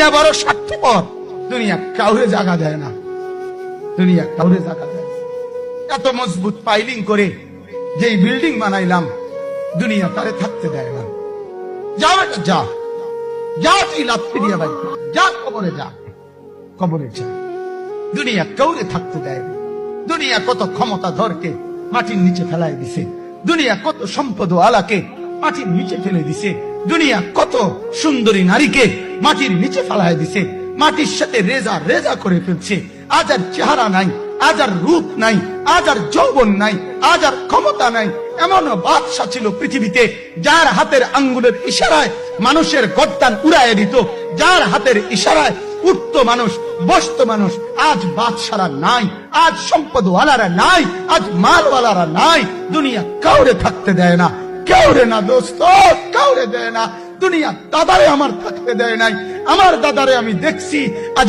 দুনিয়া বড় স্বার্থপর, দুনিয়া কাউরে জায়গা দেয় না, দুনিয়া কাউরে জায়গা দেয় না। এত মজবুত পাইলিং করে যেই বিল্ডিং বানাইলাম, দুনিয়া তারে থাকতে দেয় না। যা বেটা যা, যা তুই লাথি দিয়া ভাই, যা কবরে যা, কবরে যা। দুনিয়া কাউরে থাকতে দেয় না। দুনিয়া কত ক্ষমতা ধরকে মাটির নিচে ফেলায় দিছে, দুনিয়া কত সম্পদ আলাকে মাটির নিচে ফেলে দিছে, দুনিয়া কত সুন্দরী নারীকে মাটির নিচে ফেলায় দিছে, মাটির সাথে রেজা রেজা করে ফেলছে। আজ আর চেহারা নাই, আজ আর রূপ নাই, আজ আর যৌবন নাই, আজ আর ক্ষমতা নাই। এমন বাদশা ছিল পৃথিবীতে যার হাতের আঙ্গুলের ইশারায় মানুষের গর্দান উড়াইয়া দিত, যার হাতের ইশারায় উঠত মানুষ, বসত মানুষ। আজ বাদশারা নাই, আজ সম্পদওয়ালারা নাই, আজ মালওয়ালারা নাই। দুনিয়া কাউরে থাকতে দেয় না, কাউরে না দোস্ত, কাউরে দেয় না। দুনিয়া দাদারে আমার থাকতে দেয় নাই, আমার দাদারে আমি দেখছি আজ